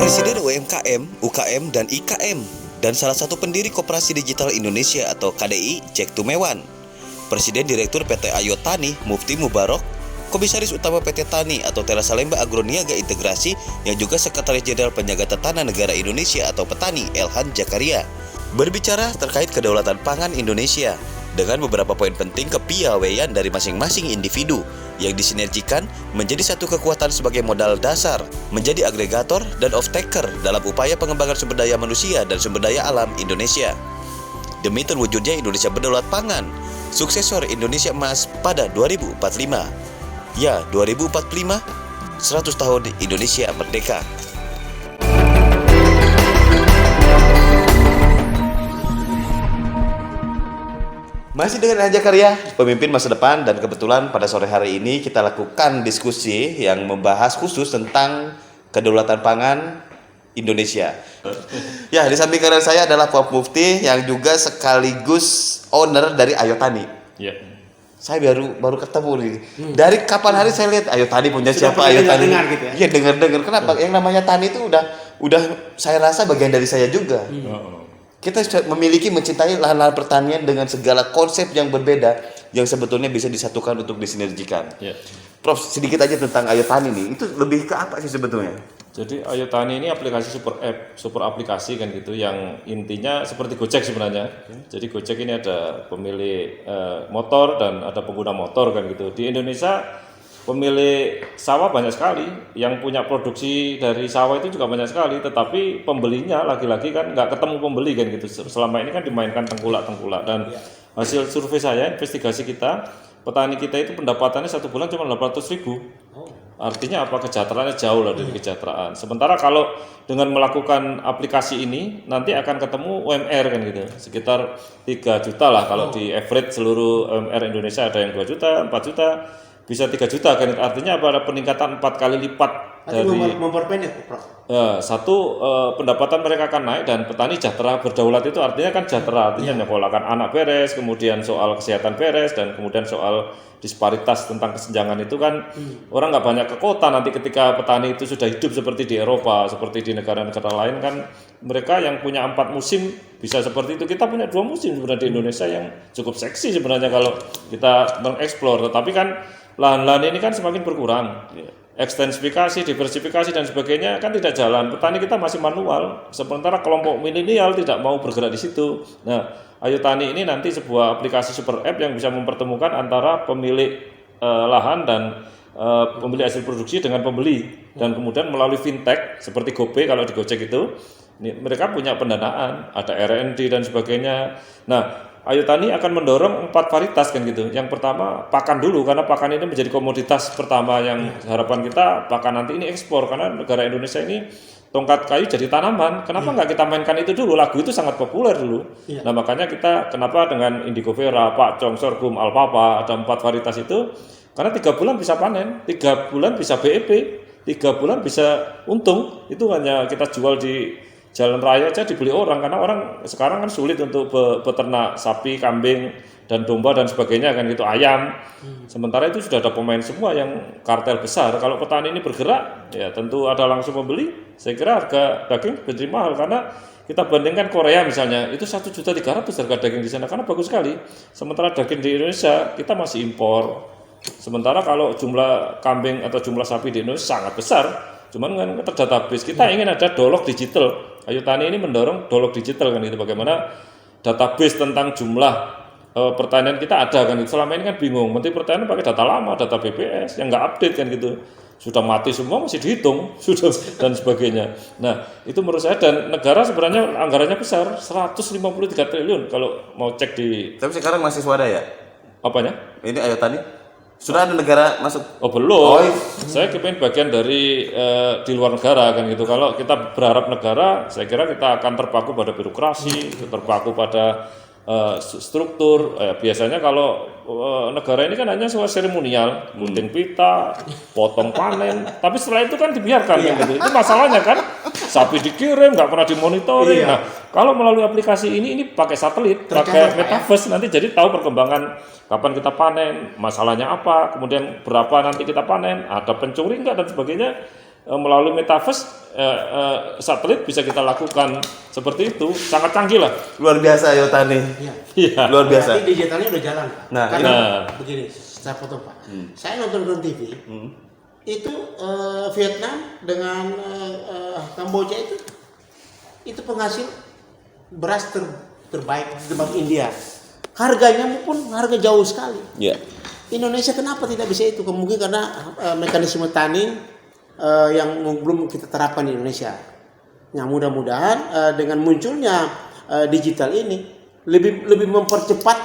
Presiden UMKM, UKM, dan IKM, dan salah satu pendiri Koperasi Digital Indonesia atau KDI, Jack Tumewan. Presiden Direktur PT Ayo Tani, Mufti Mubarok, Komisaris Utama PT Tani atau Tera Salemba Agroniaga Integrasi, yang juga Sekretaris Jenderal Penjaga Tanah Negara Indonesia atau Petani, Elhan Jakaria, berbicara terkait kedaulatan pangan Indonesia dengan beberapa poin penting kepiawaian dari masing-masing individu yang disinergikan menjadi satu kekuatan sebagai modal dasar, menjadi agregator dan off-taker dalam upaya pengembangan sumber daya manusia dan sumber daya alam Indonesia. Demi terwujudnya Indonesia berdaulat pangan, suksesor Indonesia Emas pada 2045. Ya, 2045, 100 tahun Indonesia Merdeka. Masih dengan Elhan Jakaria, pemimpin masa depan, dan kebetulan pada sore hari ini kita lakukan diskusi yang membahas khusus tentang kedaulatan pangan Indonesia. Ya, di samping kanan saya adalah Pak Mufti yang juga sekaligus owner dari Ayo Tani. Ya. Saya baru ketemu nih. Dari kapan hari saya lihat Ayo Tani punya Sudah siapa Ayo Tani. dengar gitu ya? Iya, dengar. Kenapa? Yang namanya Tani itu udah saya rasa bagian dari saya juga. Kita memiliki mencintai lahan-lahan pertanian dengan segala konsep yang berbeda yang sebetulnya bisa disatukan untuk disinergikan. Ya. Prof, sedikit aja tentang Ayo Tani nih. Itu lebih ke apa sih sebetulnya? Jadi Ayo Tani ini aplikasi super app, super aplikasi kan gitu, yang intinya seperti Gojek sebenarnya. Jadi Gojek ini ada pemilik motor dan ada pengguna motor kan gitu. Di Indonesia pemilik sawah banyak sekali, yang punya produksi dari sawah itu juga banyak sekali, tetapi pembelinya lagi-lagi kan nggak ketemu pembeli kan gitu. Selama ini kan dimainkan tengkulak-tengkulak, dan hasil survei saya, investigasi kita, petani kita itu pendapatannya satu bulan cuma 800.000. Artinya apa? Kesejahteraannya jauh lah dari kesejahteraan. Sementara kalau dengan melakukan aplikasi ini nanti akan ketemu UMR kan gitu, sekitar 3 juta lah kalau di average seluruh UMR Indonesia, ada yang 2 juta, 4 juta, bisa 3 juta kan. Artinya apa? Ada peningkatan 4 kali lipat dari memperpendek, Prof. satu, pendapatan mereka akan naik, dan petani sejahtera. Berdaulat itu artinya kan sejahtera, artinya nyekolahkan anak beres, kemudian soal kesehatan beres, dan kemudian soal disparitas tentang kesenjangan itu kan orang nggak banyak ke kota. Nanti ketika petani itu sudah hidup seperti di Eropa, seperti di negara-negara lain kan, mereka yang punya 4 musim bisa seperti itu. Kita punya 2 musim sebenarnya di Indonesia yang cukup seksi sebenarnya kalau kita mengeksplor. Tetapi kan lahan-lahan ini kan semakin berkurang. Ekstensifikasi, diversifikasi dan sebagainya kan tidak jalan. Petani kita masih manual, sementara kelompok milenial tidak mau bergerak di situ. Nah, Ayo Tani ini nanti sebuah aplikasi super app yang bisa mempertemukan antara pemilik lahan dan pemilik hasil produksi dengan pembeli, dan kemudian melalui fintech seperti GoPay kalau di Gojek itu, ini mereka punya pendanaan, ada R&D dan sebagainya. Nah, Ayo Tani akan mendorong 4 varietas kan gitu. Yang pertama pakan dulu, karena pakan ini menjadi komoditas pertama yang harapan kita pakan nanti ini ekspor, karena negara Indonesia ini tongkat kayu jadi tanaman. Kenapa nggak kita mainkan itu dulu? Lagu itu sangat populer dulu. Nah, makanya kita kenapa dengan Indigo Vera, Pakcoy, Sorghum, Alfalfa, ada 4 varietas itu, karena 3 bulan bisa panen, 3 bulan bisa BEP, 3 bulan bisa untung. Itu hanya kita jual di jalan raya aja dibeli orang, karena orang sekarang kan sulit untuk beternak sapi, kambing, dan domba dan sebagainya kan gitu, ayam. Sementara itu sudah ada pemain semua yang kartel besar. Kalau petani ini bergerak, ya tentu ada langsung membeli. Saya kira harga daging menjadi mahal, karena kita bandingkan Korea misalnya, itu 1.300.000 harga daging di sana karena bagus sekali. Sementara daging di Indonesia kita masih impor. Sementara kalau jumlah kambing atau jumlah sapi di Indonesia sangat besar. Cuman kan terdatabase, kita ingin ada dolog digital. Ayo Tani ini mendorong dolog digital kan gitu, bagaimana database tentang jumlah pertanian kita ada kan gitu. Selama ini kan bingung, Menteri Pertanian pakai data lama, data BPS yang nggak update kan gitu. Sudah mati semua masih dihitung, sudah dan sebagainya. Nah, itu menurut saya, dan negara sebenarnya anggarannya besar, 153 triliun kalau mau cek di. Tapi sekarang masih swadaya. Apanya? Ini Ayo Tani. Sudah ada negara masuk? Oh belum. Saya kepingin bagian dari di luar negara kan gitu. Kalau kita berharap negara, saya kira kita akan terpaku pada birokrasi, terpaku pada struktur. Biasanya kalau negara ini kan hanya soal seremonial, gunting pita, potong panen. Tapi setelah itu kan dibiarkan kan gitu. Itu masalahnya kan, sapi dikirim nggak pernah dimonitoring. Nah, kalau melalui aplikasi ini pakai satelit, pakai metaverse, nanti jadi tahu perkembangan. Kapan kita panen, masalahnya apa, kemudian berapa nanti kita panen, ada pencuri enggak dan sebagainya. melalui metaverse satelit bisa kita lakukan seperti itu, sangat canggih lah. Luar biasa Ayo Tani. Iya. Luar biasa. Berarti digitalnya udah jalan, Pak. Nah, Karena nah. begini, saya potong Pak. Saya nonton TV, itu Vietnam dengan Kamboja itu penghasil beras terbaik dibanding India. Harganya pun harga jauh sekali. Ya. Indonesia kenapa tidak bisa itu? Mungkin karena mekanisme tani yang belum kita terapkan di Indonesia. Nah, mudah-mudahan dengan munculnya digital ini lebih mempercepat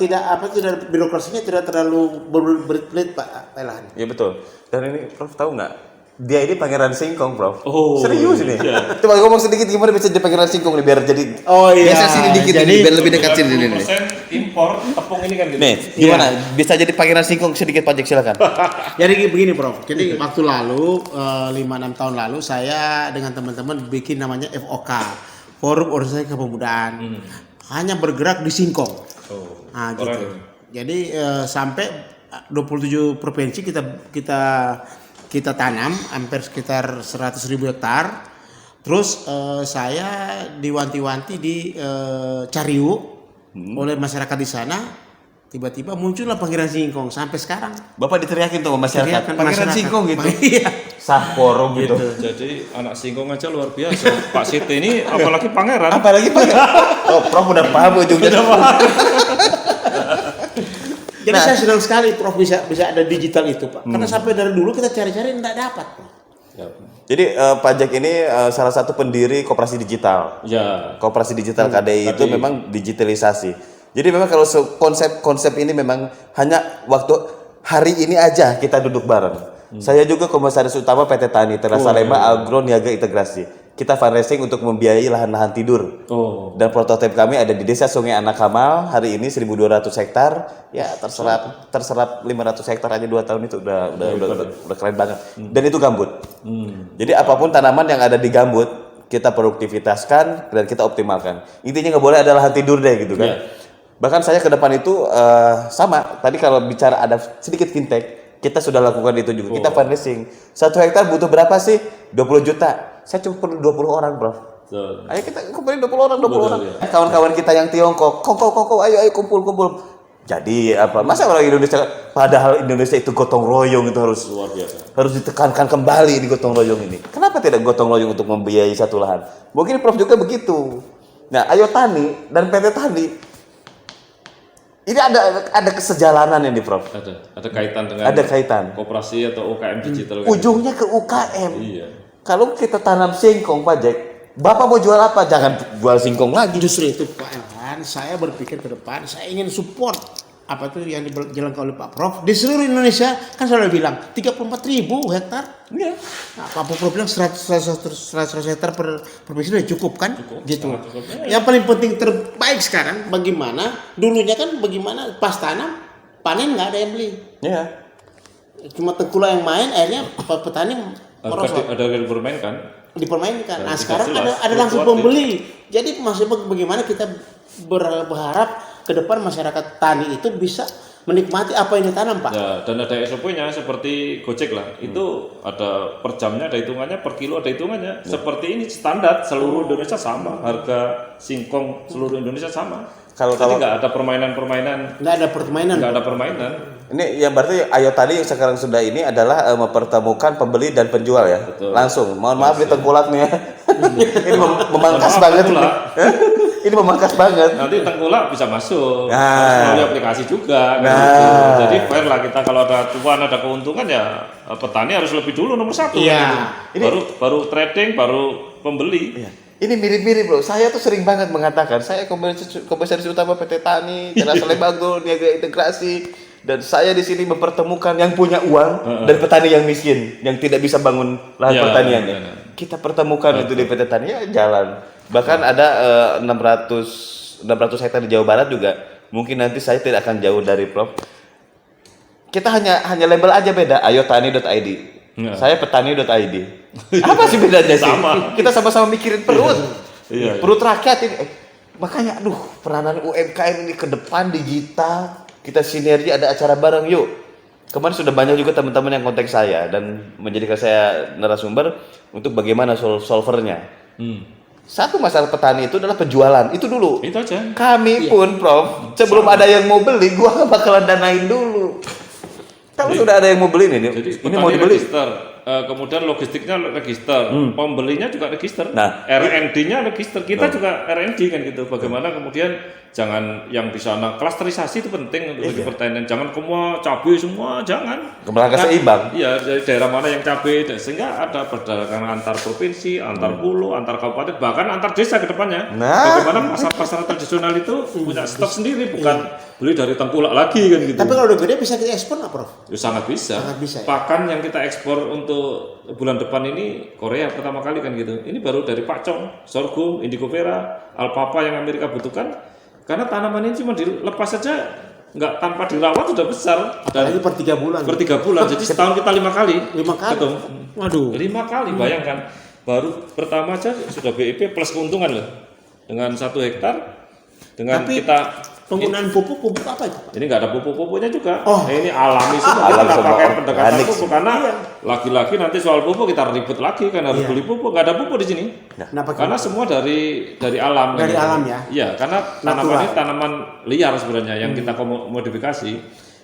tidak birokrasinya tidak terlalu berbelit Pak Elhan. Iya betul. Dan ini Prof tahu nggak? Dia ini pangeran singkong, Prof. Oh, serius ini. iya. Coba ngomong sedikit gimana bisa jadi pangeran singkong nih biar jadi. Oh iya. Geser sini dikit Jadi, ini, biar lebih dekat sini nih. 90% impor tepung ini kan gitu. Nih, gimana? Bisa jadi pangeran singkong sedikit Pak Jack, silakan. Jadi begini Prof. Jadi waktu lalu 5-6 tahun lalu saya dengan teman-teman bikin namanya FOK, Forum Organisasi Kepemudaan. Hanya bergerak di singkong. Oh, Nah, gitu. keren. Jadi sampai 27 provinsi kita tanam hampir sekitar 100.000 hektar. Terus saya diwanti-wanti di Cariu oleh masyarakat di sana. Tiba-tiba muncullah panggilan singkong sampai sekarang. Bapak diteriakin tuh sama masyarakat. Teriakan Pangeran masyarakat. singkong gitu. Iya. Sahporo gitu. Jadi anak singkong aja luar biasa. Pak Siti ini apalagi pangeran. Apalagi Pak. Oh, Prof udah paham ujungnya. Jadi Nah. saya senang sekali Prof bisa ada digital itu Pak. Karena sampai dari dulu kita cari-cari tidak dapat Pak. Ya. Jadi Pak Jack ini salah satu pendiri koperasi digital. Ya. Koperasi digital KDI itu memang digitalisasi. Jadi memang kalau konsep ini memang hanya waktu hari ini aja kita duduk bareng. Saya juga Komisaris Utama PT Tani Terasalema Agro Niaga Integrasi. Kita fundraising untuk membiayai lahan-lahan tidur. Oh. Dan prototip kami ada di Desa Sungai Anak Kamal. Hari ini 1.200 hektar. Ya terserap 500 hektar aja 2 tahun itu udah keren banget. Dan itu gambut. Jadi apapun tanaman yang ada di gambut kita produktivitaskan dan kita optimalkan. Intinya nggak boleh ada lahan tidur deh gitu kan. Yeah. Bahkan saya ke depan itu sama. Tadi kalau bicara ada sedikit fintech, kita sudah lakukan itu juga. Kita fundraising. 1 hektar butuh berapa sih? 20 juta. Saya cuma perlu 20 orang, Bro. Betul. Ayo kita kumpulin 20 orang. ya. Kawan-kawan kita yang Tiongkok, koko, ayo kumpul. Jadi apa? Masa orang Indonesia, padahal Indonesia itu gotong royong itu Luar biasa. harus ditekankan kembali di gotong royong ini. Kenapa tidak gotong royong untuk membiayai satu lahan? Mungkin Prof juga begitu. Nah, Ayo Tani dan PT Tani ini ada kesejalanan ini, Prof. Ada kaitan dengan Ada kaitan. koperasi atau UKM digital. Ujungnya ke UKM. Iya. Kalau kita tanam singkong, Pak Jack, Bapak mau jual apa? Jangan jual singkong lagi. Justru itu Pak Elhan, saya berpikir ke depan, saya ingin support apa itu yang dijalankan oleh Pak Prof di seluruh Indonesia. Kan selalu bilang 34.000 hektar. Iya. Nah, Pak Prof bilang 100 hektar per provinsi sudah cukup kan? Gitu. sangat cukup. Yang paling penting terbaik sekarang bagaimana dulunya kan bagaimana pas tanam panen nggak ada yang beli. Iya. Cuma tengkulak yang main, akhirnya petani merosot. Ada yang bermain kan? Dipermainkan. Nah Dan sekarang jelas, ada langsung fluktuatif. pembeli. Jadi maksudnya bagaimana kita berharap ke depan masyarakat tani itu bisa menikmati apa yang ditanam Pak. Ya, dan ada SOP-nya seperti Gojek lah. Itu ada per jamnya, ada hitungannya, per kilo ada hitungannya. Seperti ini standar seluruh Indonesia sama. Harga singkong seluruh Indonesia sama. Jadi nggak ada permainan-permainan. Nggak ada permainan. Nggak ada permainan. Ini yang berarti Ayo Tani yang sekarang sudah ini adalah mempertemukan pembeli dan penjual ya. Betul. Langsung. Mohon maaf di tengkulak nih ya. Ini memangkas Maaf, banget. tengkulak. Ini memangkas banget. Nanti tengkulak bisa masuk. Nah. Harus melalui aplikasi juga. Nah. Gitu. Jadi fair lah kita kalau ada cuan, ada keuntungan ya petani harus lebih dulu nomor 1. Iya. Gitu. Baru trading, baru pembeli. Iya. Ini mirip-mirip Bro. Saya tuh sering banget mengatakan saya Komisaris Utama PT Tani, Terasalema Agro Niaga Integrasi, dan saya di sini mempertemukan yang punya uang dan petani yang miskin yang tidak bisa bangun lahan Ya, pertaniannya. ya. Kita pertemukan itu di PT Tani ya jalan. Bahkan ada 600 hektar di Jawa Barat juga. Mungkin nanti saya tidak akan jauh dari Prof. Kita hanya label aja beda. ayotani.id. Ya. Saya petani.id. Apa sih bedanya sih? Sama. Kita sama-sama mikirin perut. Iya, Perut rakyat ini. Makanya aduh, peranan UMKM ini ke depan digital. Kita sinergi, ada acara bareng yuk. kemarin sudah banyak juga teman-teman yang kontak saya dan menjadikan saya narasumber untuk bagaimana solvernya. Satu masalah petani itu adalah penjualan, itu dulu. Itu aja. Kami pun, Prof, sebelum ada yang mau beli, gua bakalan danain dulu. Kalau sudah ada yang mau beli nih, Jadi ini mau petani dibeli. register, kemudian logistiknya register, pembelinya juga register, Nah, R&D-nya register, kita juga R&D kan gitu. Bagaimana kemudian jangan yang di sana klasterisasi itu penting untuk bagi pertanian. Jangan semua cabai semua, jangan. Kembali seimbang. Iya, dari daerah mana yang cabai, sehingga ada perdagangan antar provinsi, antar pulau, antar kabupaten, bahkan antar desa ke depannya. Nah. Bagaimana pasar-pasar tradisional itu punya stok sendiri, bukan beli dari Tengkulak lagi kan gitu. Tapi kalau udah gede bisa kita ekspor nggak, Prof? Ya, sangat bisa. Sangat bisa, ya. Pakan yang kita ekspor untuk bulan depan ini Korea pertama kali kan gitu. Ini baru dari pakcoy, sorghum, indigo vera, alfalfa yang Amerika butuhkan. Karena tanaman ini cuma dilepas saja, nggak tanpa dirawat sudah besar. Apalagi Dan per 3 bulan. per 3 bulan, jadi setahun kita 5 kali. 5 kali. Ketemu. Waduh. 5 kali, bayangkan. Baru pertama aja sudah BIP plus keuntungan loh. Dengan 1 hektar, dengan Tapi kita penggunaan pupuk apa itu, Pak? ini nggak ada pupuk-pupuknya juga. Oh. Nah, ini alami semua. Kita Alam nggak semua, pakai pendekatan organik. pupuk karena laki-laki nanti soal pupuk kita ribut lagi kan harus Iya. beli pupuk. Nggak ada pupuk di sini. Kenapa? Karena semua dari alam. Dari kan. alam ya? Iya, karena tanaman Natural. ini tanaman liar sebenarnya yang kita modifikasi.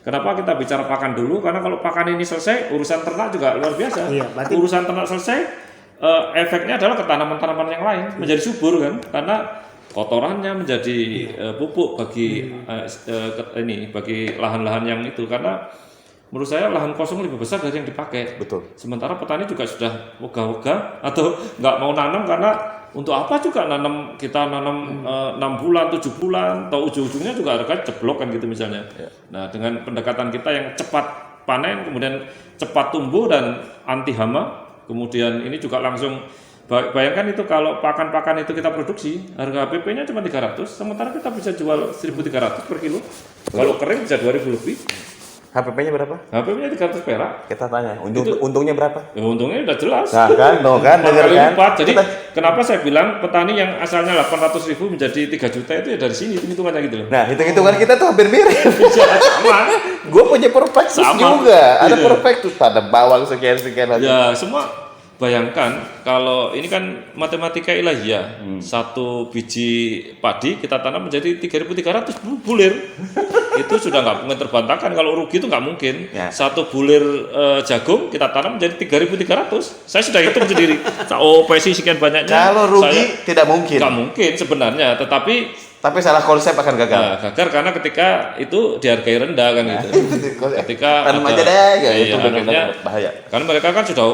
Kenapa kita bicara pakan dulu? Karena kalau pakan ini selesai, urusan ternak juga luar biasa. Iya, berarti- Urusan ternak selesai, efeknya adalah ke tanaman-tanaman yang lain menjadi subur kan? Karena kotorannya menjadi pupuk bagi bagi lahan-lahan yang itu, karena menurut saya lahan kosong lebih besar dari yang dipakai. Betul. Sementara petani juga sudah wogah-wogah atau nggak mau nanam karena untuk apa juga kita nanam 6 bulan, 7 bulan, atau ujung-ujungnya juga harga jeblok kan gitu misalnya. Nah, dengan pendekatan kita yang cepat panen, kemudian cepat tumbuh dan anti hama, kemudian ini juga langsung bayangkan itu kalau pakan-pakan itu kita produksi, harga HPP-nya cuma 300, sementara kita bisa jual 1.300 per kilo. Kalau kering bisa 2.000 lebih. HPP-nya berapa? HPP-nya 300 perak. Kita tanya, untungnya berapa? Ya, untungnya udah jelas. Nah, kan, dengar Kali kan? lipat. Jadi kenapa saya bilang petani yang asalnya 800.000 menjadi 3 juta itu ya dari sini hitungannya gitu loh. Nah, hitung-hitungan kita tuh hampir mirip. Sama. Gue punya prospektus Sama. juga. Ada Iya. prospektus, ada bawang sekian-sekian aja. Ya semua bayangkan kalau ini kan matematika ilahiyah. Satu biji padi kita tanam menjadi 3.300 bulir. Itu sudah nggak mungkin terbantahkan. Kalau rugi itu nggak mungkin. Ya. Satu bulir jagung kita tanam menjadi 3.300. Saya sudah hitung sendiri. Oh, PSI sekian banyaknya. Kalau rugi saya- tidak mungkin. nggak mungkin sebenarnya, tetapi Tapi salah konsep akan gagal. nah, gagal karena ketika itu dihargai rendah kan gitu. Ketika Tanam ada- aja deh, ya, iya, itu akhirnya benar-benar bahaya. karena mereka kan sudah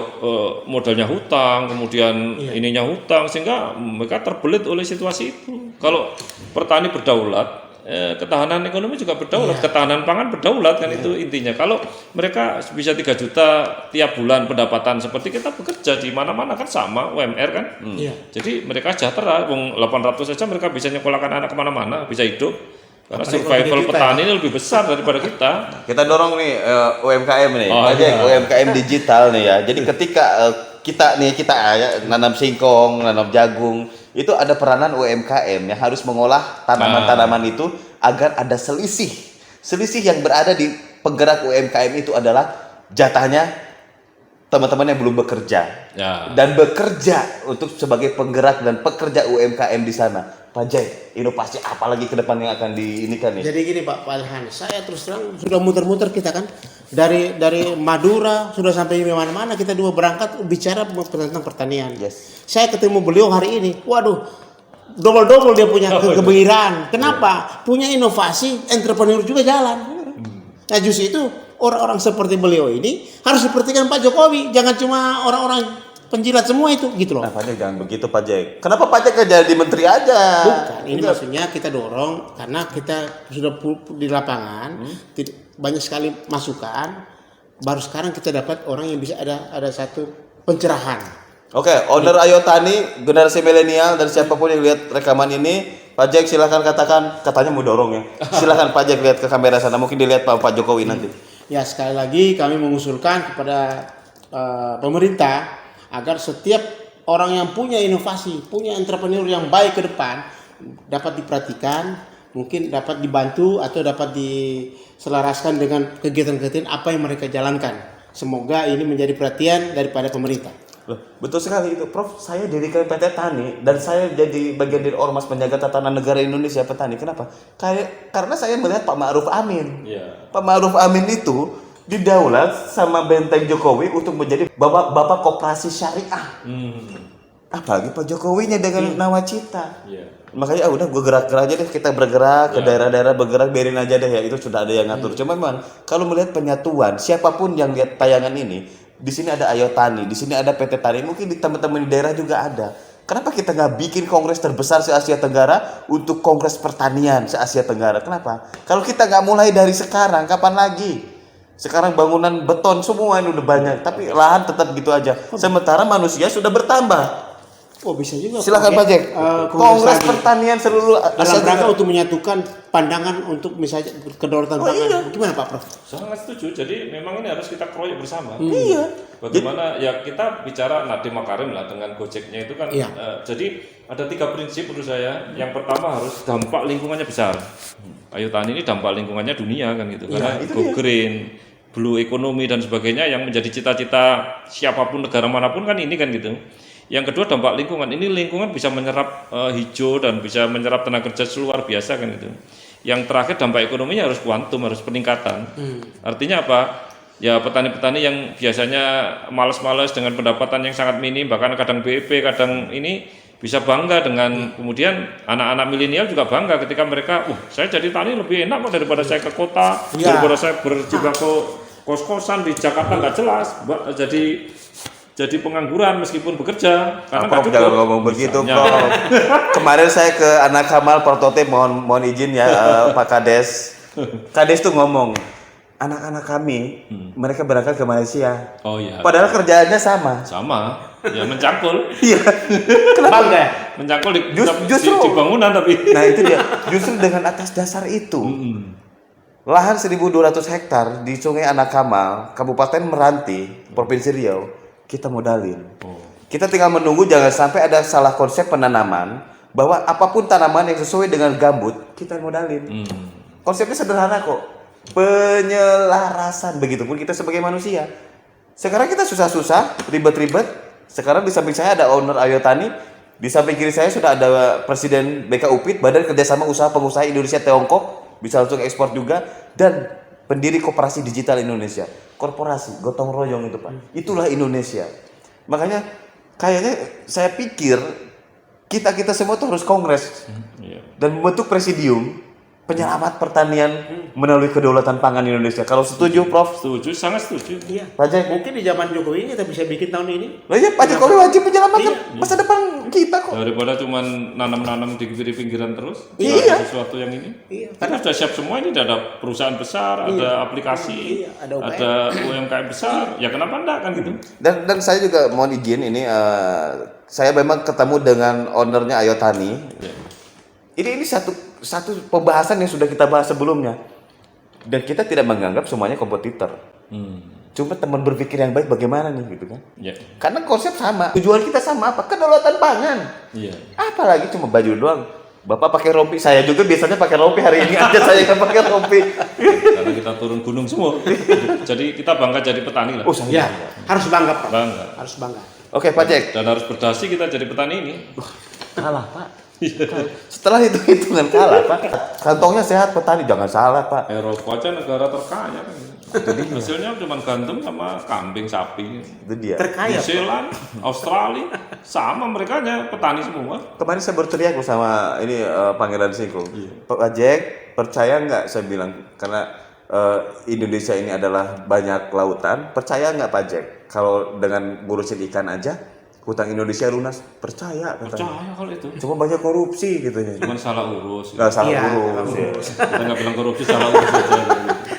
modalnya hutang, kemudian ininya hutang, sehingga mereka terbelit oleh situasi itu. Kalau petani berdaulat, ketahanan ekonomi juga berdaulat, ketahanan pangan berdaulat kan itu intinya. Kalau mereka bisa 3 juta tiap bulan pendapatan seperti kita bekerja di mana-mana kan sama UMR kan. Iya. Jadi mereka sejahtera, wong 800 saja mereka bisa nyekolahkan anak kemana-mana, bisa hidup. Karena Apalagi kalau survival kita, petani ini lebih besar daripada kita. Kita dorong nih UMKM nih, Oh, aja iya. UMKM digital nih ya. Jadi ketika kita nanam singkong, nanam jagung, itu ada peranan UMKM yang harus mengolah tanaman-tanaman itu agar ada selisih. Selisih yang berada di penggerak UMKM itu adalah jatahnya teman-teman yang belum bekerja Ya. dan bekerja untuk sebagai penggerak dan pekerja UMKM di sana. Pak Jai, inovasi apa lagi ke depan yang akan diinikan nih? Jadi gini Pak Ilhan, saya terus terang sudah muter-muter kita kan dari Madura sudah sampai mana-mana kita dua berangkat bicara tentang pertanian. Yes. Saya ketemu beliau hari ini, waduh, double dia punya kegembiraan. Kenapa? Punya inovasi, entrepreneur juga jalan. Nah justru itu orang-orang seperti beliau ini harus sepertikan Pak Jokowi, jangan cuma orang-orang penjilat semua itu gitu loh. Nah, Pak Jek jangan begitu Pak Jek. Kenapa Pak Jek nggak jadi menteri aja? Bukan, ini maksudnya kita dorong karena kita sudah di lapangan banyak sekali masukan. Baru sekarang kita dapat orang yang bisa ada satu pencerahan. Oke, owner Ayo Tani, generasi milenial dan siapapun yang lihat rekaman ini, Pak Jek silahkan katakan, katanya mau dorong ya. Silahkan Pak Jek lihat ke kamera sana, mungkin dilihat Pak Jokowi nanti. Ya sekali lagi kami mengusulkan kepada pemerintah agar setiap orang yang punya inovasi, punya entrepreneur yang baik ke depan dapat diperhatikan mungkin dapat dibantu atau dapat diselaraskan dengan kegiatan-kegiatan apa yang mereka jalankan. Semoga ini menjadi perhatian daripada pemerintah. Loh, betul sekali itu, Prof. Saya dirikan PT Tani dan saya jadi bagian dari Ormas Penjaga Tatanan Negara Indonesia Petani. Kenapa? Karena saya melihat Pak Ma'ruf Amin. Iya. Pak Ma'ruf Amin itu didaulat sama Benteng Jokowi untuk menjadi bapak koperasi syariah. Apalagi Pak Jokowinya dengan nawacita. Iya. Makanya udah gue gerak-gerak aja deh, kita bergerak ke daerah-daerah, bergerak, biarin aja deh ya, itu sudah ada yang ngatur. Cuma memang kalau melihat penyatuan, siapapun yang lihat tayangan ini, di sini ada Ayo Tani, di sini ada PT Tani, mungkin di teman-teman di daerah juga ada. Kenapa kita nggak bikin kongres terbesar se Asia Tenggara untuk kongres pertanian se Asia Tenggara? Kenapa? Kalau kita nggak mulai dari sekarang, kapan lagi? Sekarang bangunan beton semua ini udah banyak, tapi lahan tetap gitu aja. Sementara manusia sudah bertambah. Oh, bisa juga. Silakan Pak Jack. Kongres pertanian seluruh dalam Asia rangka Tenggara. untuk menyatukan pandangan untuk misalnya kedaulatan pangan. Gimana Pak Prof? Sangat setuju. Jadi memang ini harus kita keroyok bersama. Iya. Bagaimana ya kita bicara Nadiem Makarim lah dengan Gojeknya itu kan. Iya. Jadi ada 3 prinsip menurut saya. Yang pertama harus dampak lingkungannya besar. Ayo Tani ini dampak lingkungannya dunia kan gitu. Karena go green, blue economy dan sebagainya yang menjadi cita-cita siapapun negara manapun kan ini kan gitu. Yang kedua dampak lingkungan. Ini lingkungan bisa menyerap hijau dan bisa menyerap tenaga kerja luar biasa kan gitu. Yang terakhir dampak ekonominya harus kuantum, harus peningkatan. Artinya apa? Ya petani-petani yang biasanya malas-malas dengan pendapatan yang sangat minim, bahkan kadang BEP, kadang ini bisa bangga dengan kemudian anak-anak milenial juga bangga ketika mereka, saya jadi tani lebih enak kok daripada saya ke kota, daripada saya berjibaku kos-kosan di Jakarta nggak jelas, jadi pengangguran meskipun bekerja karena nggak Prof, cukup. jangan ngomong begitu, Misalnya. Prof. Kemarin saya ke Anak Kamal Prototip, mohon izin ya Pak Kades. Kades tuh ngomong, anak-anak kami mereka berangkat ke Malaysia. Oh iya. Padahal kerjaannya sama. Sama. Ya mencangkul. Iya. Bangga. Mencangkul di, Justru. di bangunan tapi. Nah itu dia. Justru dengan atas dasar itu, lahan 1.200 hektar di Sungai Anak Kamal, Kabupaten Meranti, Provinsi Riau, kita modalin. Kita tinggal menunggu jangan sampai ada salah konsep penanaman, bahwa apapun tanaman yang sesuai dengan gambut, kita modalin. Konsepnya sederhana kok. Penyelarasan, begitupun kita sebagai manusia. Sekarang kita susah-susah, ribet-ribet. Sekarang di samping saya ada owner Ayo Tani, di samping kiri saya sudah ada Presiden BKUPIT, Badan Kerjasama Usaha Pengusaha Indonesia Tiongkok, bisa langsung ekspor juga, dan pendiri Koperasi Digital Indonesia. Korporasi, gotong royong itu Pak. Itulah Indonesia. Makanya kayaknya saya pikir kita semua tuh harus kongres dan membentuk presidium penyelamat pertanian melalui kedaulatan pangan Indonesia. Kalau setuju, Prof? Setuju, sangat setuju. Iya. Pak Jack? Mungkin di zaman Jokowi kita bisa bikin tahun ini. Lah ya, Pak Jokowi wajib menyelamatkan masa depan kita kok. Daripada cuman nanam-nanam di pinggiran terus. Iya. Ada sesuatu yang ini. Iya. Karena sudah siap semua ini, ada perusahaan besar, ada aplikasi, Iya, ada UMKM. ada UMKM besar. Ya kenapa enggak kan gitu? Dan saya juga mohon izin ini saya memang ketemu dengan ownernya Ayo Tani. Ya. Ini satu pembahasan yang sudah kita bahas sebelumnya. Dan kita tidak menganggap semuanya kompetitor. Cuma teman berpikir yang baik bagaimana nih gitu kan. Ya. Karena konsep sama, tujuan kita sama apa? Kedaulatan pangan. Iya. Apalagi cuma baju doang. Bapak pakai rompi, saya juga biasanya pakai rompi, hari ini aja saya nggak pakai rompi. Karena kita turun gunung semua. Jadi kita bangga jadi petani lah. Oh, saya Ya, harus bangga Pak. Bangga. Harus bangga. Oke, Pak Jack. Dan harus berdasi kita jadi petani ini. Kalah, Pak. Setelah hitung-hitungan kalah, Pak. Kantongnya sehat petani, jangan salah, Pak. Eropa aja negara terkaya kan. Hasilnya cuma gandum sama kambing, sapi. Itu dia. Terkaya. New Zealand, Australia, sama mereka hanya petani semua. Kemarin saya berteriak loh sama ini Pangeran Singkong. Pak Jack, percaya nggak saya bilang karena Indonesia ini adalah banyak lautan. Percaya nggak Pak Jack? Kalau dengan ngurusin ikan aja, hutang Indonesia lunas. Percaya katanya. Percaya kalau itu. Cuma banyak korupsi gitu ya. Cuman salah urus. Nggak salah Iya, urus. Ya. Kita nggak bilang korupsi, salah urus aja.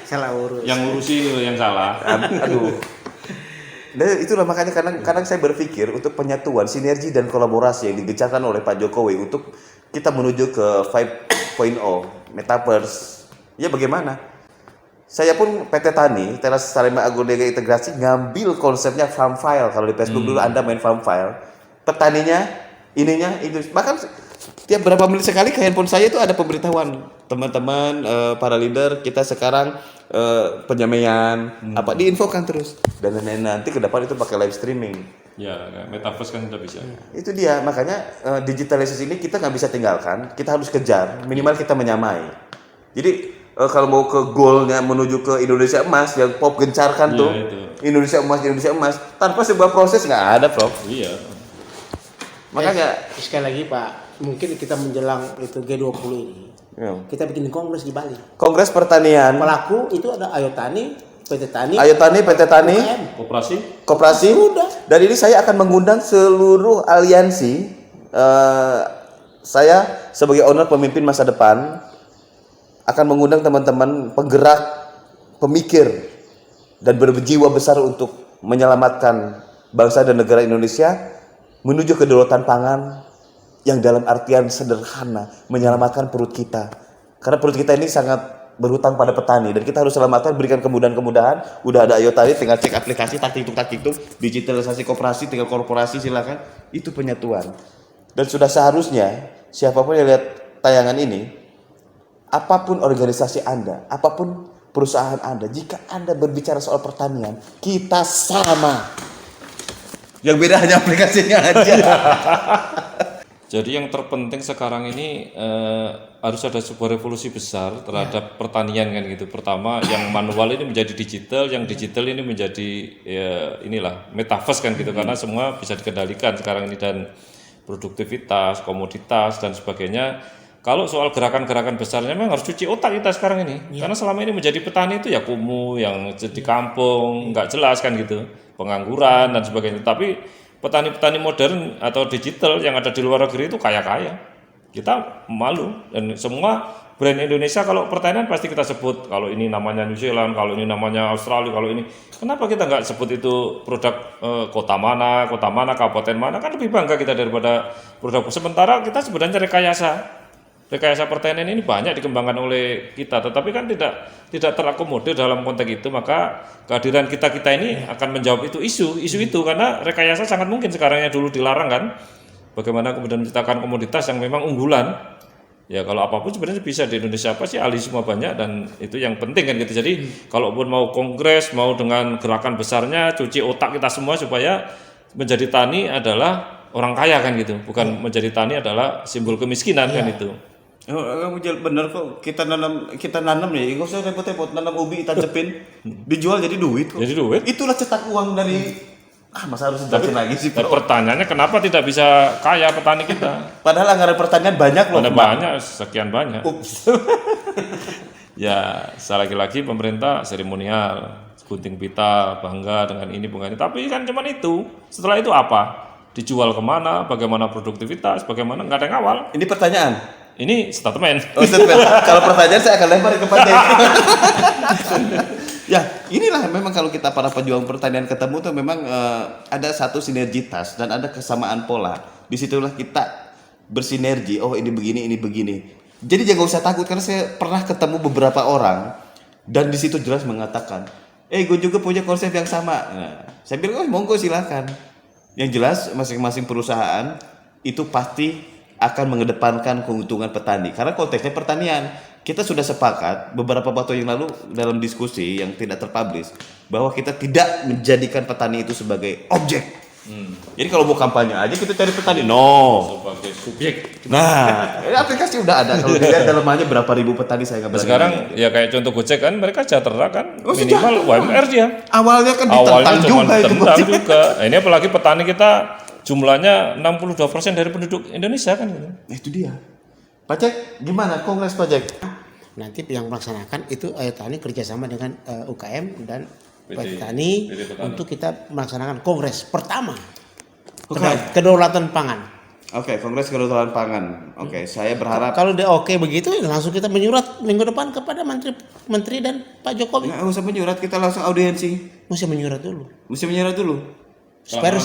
Salah urus. Yang ngurusi yang salah. Aduh. Nah, itulah makanya kadang saya berpikir untuk penyatuan, sinergi dan kolaborasi yang digencarkan oleh Pak Jokowi untuk kita menuju ke 5.0 metaverse. Ya bagaimana? Saya pun PT Tani, Teras Sarema Agrodega Integrasi ngambil konsepnya farm file. Kalau di Facebook dulu Anda main farm file. Petaninya, ininya, itu. Bahkan tiap berapa menit sekali ke handphone saya itu ada pemberitahuan teman-teman, para leader kita sekarang penyamaian apa diinfokan terus, dan nanti ke depan itu pakai live streaming. Ya, metaverse kan sudah bisa. Itu dia, makanya digitalisasi ini kita nggak bisa tinggalkan, kita harus kejar, minimal kita menyamai. Jadi kalau mau ke goalnya menuju ke Indonesia emas yang Pop gencarkan tuh, itu. Indonesia emas, tanpa sebuah proses nggak ada, Prof. Iya. Makanya sekali lagi Pak, mungkin kita menjelang itu G20 ini, kita bikin kongres di Bali. Kongres Pertanian. Pelaku itu ada Ayo Tani, PT Tani, PT Tani, UKM. Koperasi. Udah. Dan ini saya akan mengundang seluruh aliansi. Saya sebagai owner pemimpin masa depan akan mengundang teman-teman penggerak, pemikir, dan berjiwa besar untuk menyelamatkan bangsa dan negara Indonesia menuju kedaulatan pangan yang dalam artian sederhana, menyelamatkan perut kita. Karena perut kita ini sangat berhutang pada petani dan kita harus selamatkan, berikan kemudahan-kemudahan. Udah ada Ayo Tani, tinggal cek aplikasi, tak hitung, digitalisasi koperasi, tinggal korporasi silakan. Itu penyatuan. Dan sudah seharusnya siapapun yang lihat tayangan ini, apapun organisasi Anda, apapun perusahaan Anda, jika Anda berbicara soal pertanian, kita sama. Yang beda hanya aplikasinya aja. Jadi yang terpenting sekarang ini harus ada sebuah revolusi besar terhadap pertanian kan gitu. Pertama yang manual ini menjadi digital, yang digital ini menjadi metaverse kan gitu, karena semua bisa dikendalikan sekarang ini, dan produktivitas, komoditas dan sebagainya. Kalau soal gerakan-gerakan besarnya memang harus cuci otak kita sekarang ini. Karena selama ini menjadi petani itu ya kumuh, yang di kampung, nggak jelas kan gitu, pengangguran dan sebagainya. Tapi petani-petani modern atau digital yang ada di luar negeri itu kaya-kaya. Kita malu, dan semua brand Indonesia kalau pertanian pasti kita sebut. Kalau ini namanya New Zealand, kalau ini namanya Australia, kalau ini. Kenapa kita nggak sebut itu produk kota mana, kabupaten mana? Kan lebih bangga kita daripada produk. Sementara kita sebenarnya rekayasa pertanian ini banyak dikembangkan oleh kita, tetapi kan tidak terakomodir dalam konteks itu. Maka kehadiran kita ini akan menjawab isu itu, karena rekayasa sangat mungkin sekarang yang dulu dilarang kan. Bagaimana kemudian menciptakan komoditas yang memang unggulan. Ya kalau apapun sebenarnya bisa di Indonesia, apa sih, ahli semua banyak, dan itu yang penting kan gitu. Jadi kalaupun mau kongres, mau dengan gerakan besarnya, cuci otak kita semua supaya menjadi tani adalah orang kaya kan gitu, bukan menjadi tani adalah simbol kemiskinan kan itu. Kamu bener kok, kita nanam ya, nggak usah repot-repot, nanam ubi tancepin, dijual jadi duit kok. Jadi duit. Itulah cetak uang dari masa harus jelasin lagi sih. Pertanyaannya kenapa tidak bisa kaya petani kita? Padahal anggaran pertanian banyak loh. Banyak, sekian banyak. Ya, lagi-lagi pemerintah seremonial, gunting pita, bangga dengan ini bunga ini. Tapi kan cuma itu. Setelah itu apa? Dijual kemana? Bagaimana produktivitas? Bagaimana? Nggak ada yang awal. Ini pertanyaan. Ini statement. Kalau pertanyaan saya akan lempar ke Pak. Ya, inilah memang kalau kita para pejuang pertanian ketemu tuh memang ada satu sinergitas dan ada kesamaan pola. Disitulah kita bersinergi. Oh ini begini. Jadi jangan usah takut, karena saya pernah ketemu beberapa orang dan di situ jelas mengatakan, gue juga punya konsep yang sama. Nah, saya bilang, monggo silakan. Yang jelas masing-masing perusahaan itu pasti akan mengedepankan keuntungan petani, karena konteksnya pertanian. Kita sudah sepakat beberapa waktu yang lalu dalam diskusi yang tidak terpublish bahwa kita tidak menjadikan petani itu sebagai objek. Jadi kalau mau kampanye aja kita cari petani, Sebagai subjek. Nah, ini aplikasi udah ada. Kalau dilihat dalamnya berapa ribu petani saya nggak berani. Sekarang ya kayak contoh Gojek kan, mereka sejahtera kan, minimal UMR dia. Awalnya kan Awalnya ditentang cuma juga itu. ditentang juga. Nah, ini apalagi petani kita jumlahnya 62% dari penduduk Indonesia kan. Nah, itu dia. Pak Cek, gimana kongres Pak Cek? Nanti yang melaksanakan itu Ayo Tani kerjasama dengan UKM dan PT Tani untuk kita melaksanakan kongres pertama kedaulatan pangan. Oke, kongres kedaulatan pangan. Oke, saya berharap Kalau dia oke begitu, langsung kita menyurat minggu depan kepada menteri dan Pak Jokowi. nggak usah menyurat, kita langsung audiensi. Mesti menyurat dulu. Supaya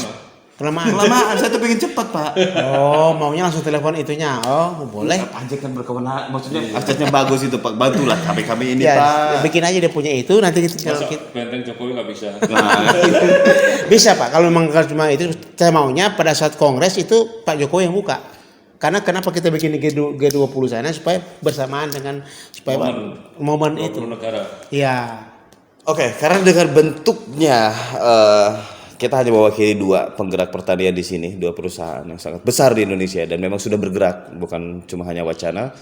Kelamaan, saya tuh pengen cepat Pak. Oh, maunya langsung telepon itunya. Oh, boleh. Pak Cek kan berkewenangan, maksudnya asetnya bagus itu Pak. Bantulah kami ini Ya, Pak. bikin aja dia punya itu, nanti kita Benteng Jokowi nggak bisa. Nah, bisa Pak. Kalau memang cuma itu, saya maunya pada saat kongres itu Pak Jokowi yang buka. Karena kenapa kita bikin G20 sana supaya bersamaan dengan supaya momen itu. 20 negara. Iya. Oke, karena dengan bentuknya kita hanya mewakili dua penggerak pertanian di sini, dua perusahaan yang sangat besar di Indonesia dan memang sudah bergerak, bukan cuma hanya wacana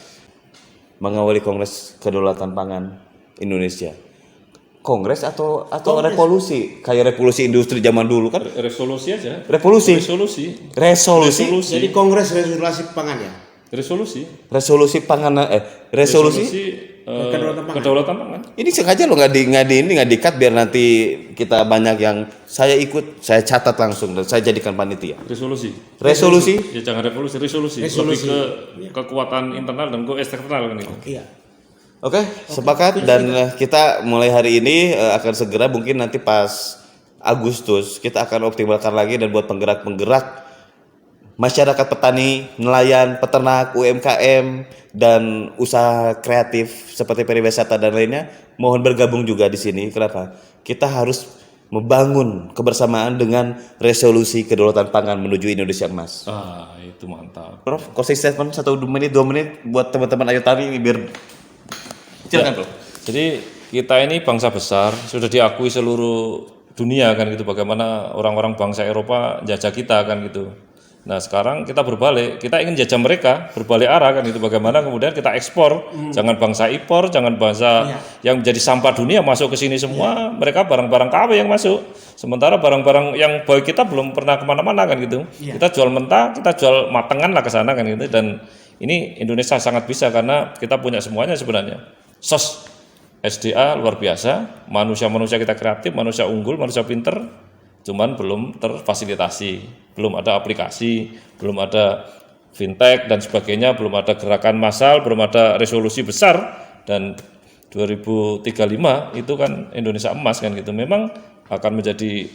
mengawali Kongres Kedaulatan Pangan Indonesia. Kongres atau revolusi kayak revolusi industri zaman dulu kan? Resolusi aja. Resolusi. Jadi Kongres Resolusi Pangan ya. Resolusi pangan resolusi kedaulatan pangan. ini sengaja lo nggak di-cut biar nanti kita banyak yang saya ikut, saya catat langsung dan saya jadikan panitia. Resolusi. Ya jangan resolusi. Lebih ke kekuatan internal dan ke eksternal kan itu. Iya. Oke, sepakat dan kita mulai hari ini akan segera mungkin nanti pas Agustus kita akan optimalkan lagi dan buat penggerak-penggerak masyarakat petani, nelayan, peternak, UMKM dan usaha kreatif seperti pariwisata dan lainnya mohon bergabung juga di sini. Kenapa? Kita harus membangun kebersamaan dengan resolusi kedaulatan pangan menuju Indonesia Emas. Itu mantap. Prof, closing statement 2 menit buat teman-teman Ayo Tani biar silakan, Prof. Jadi kita ini bangsa besar, sudah diakui seluruh dunia kan gitu, bagaimana orang-orang bangsa Eropa jajah kita kan gitu. Nah sekarang kita berbalik, kita ingin jajah mereka, berbalik arah kan gitu, bagaimana kemudian kita ekspor, jangan bangsa impor, jangan bangsa yang menjadi sampah dunia masuk ke sini semua, mereka barang-barang KW yang masuk, sementara barang-barang yang baik kita belum pernah kemana-mana kan gitu, kita jual mentah, kita jual matengan lah ke sana kan gitu, dan ini Indonesia sangat bisa karena kita punya semuanya sebenarnya. SDA luar biasa, manusia-manusia kita kreatif, manusia unggul, manusia pinter, cuman belum terfasilitasi, belum ada aplikasi, belum ada fintech dan sebagainya, belum ada gerakan massal, belum ada resolusi besar, dan 2035 itu kan Indonesia emas kan gitu, memang akan menjadi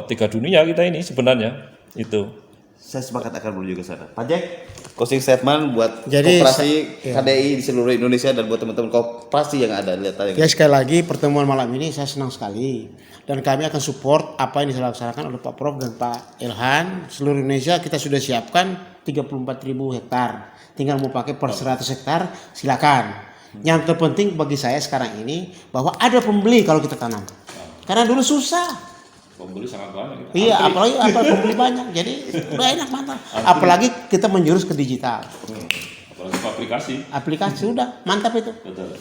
3 dunia kita ini sebenarnya itu. Saya sepakat akan menuju ke sana. Pak Jack, closing statement buat Jadi, koperasi KDI di seluruh Indonesia dan buat teman-teman koperasi yang ada. Ya sekali lagi pertemuan malam ini saya senang sekali dan kami akan support apa yang dilaksanakan oleh Pak Prof dan Pak Ilhan. Seluruh Indonesia kita sudah siapkan 34.000 hektar. Tinggal mau pakai per 100 hektar silakan. Yang terpenting bagi saya sekarang ini bahwa ada pembeli kalau kita tanam. Karena dulu susah. Pembeli sangat banyak. Iya, apalagi pembeli banyak. Jadi udah enak mantap. Apalagi kita menjurus ke digital. Apalagi aplikasi. Aplikasi sudah mantap itu. Betul.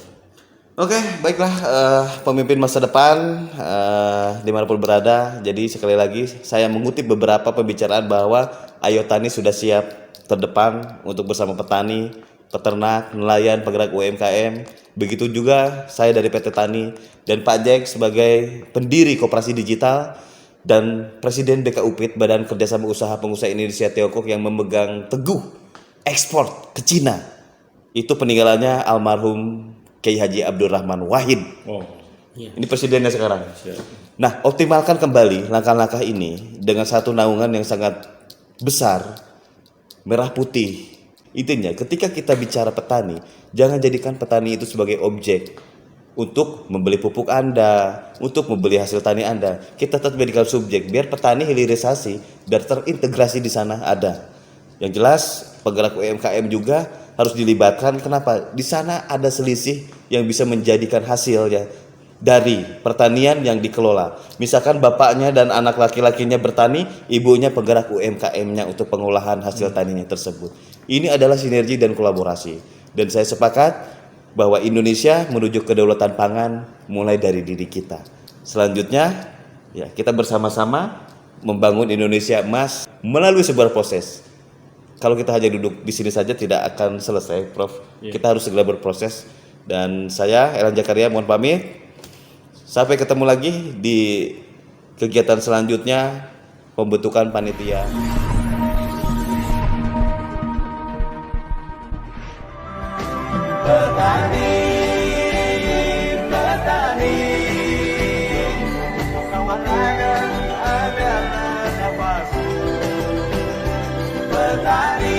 Oke, baiklah pemimpin masa depan dimanapun berada. Jadi sekali lagi saya mengutip beberapa pembicaraan bahwa Ayo Tani sudah siap terdepan untuk bersama petani, peternak, nelayan, penggerak UMKM. Begitu juga saya dari PT Tani dan Pak Jack sebagai pendiri Koperasi Digital dan Presiden BKUPIT Badan Kerjasama Usaha Pengusaha Indonesia Tiongkok yang memegang teguh ekspor ke Cina. Itu peninggalannya almarhum Kiai Haji Abdurrahman Wahid. Ini presidennya sekarang. Nah, optimalkan kembali langkah-langkah ini dengan satu naungan yang sangat besar, merah putih. Intinya ketika kita bicara petani, jangan jadikan petani itu sebagai objek untuk membeli pupuk Anda, untuk membeli hasil tani Anda. Kita tetap jadikan subjek biar petani hilirisasi dan terintegrasi di sana ada. Yang jelas penggerak UMKM juga harus dilibatkan. Kenapa? Di sana ada selisih yang bisa menjadikan hasilnya dari pertanian yang dikelola. Misalkan bapaknya dan anak laki-lakinya bertani, ibunya penggerak UMKM-nya untuk pengolahan hasil taninya tersebut. Ini adalah sinergi dan kolaborasi. Dan saya sepakat bahwa Indonesia menuju kedaulatan pangan mulai dari diri kita. Selanjutnya, ya kita bersama-sama membangun Indonesia emas melalui sebuah proses. Kalau kita hanya duduk di sini saja tidak akan selesai, Prof. Kita harus segera berproses. Dan saya, Elan Jakaria, mohon pamit. Sampai ketemu lagi di kegiatan selanjutnya pembentukan panitia. Petani, kemenangan adalah nafasku. Petani.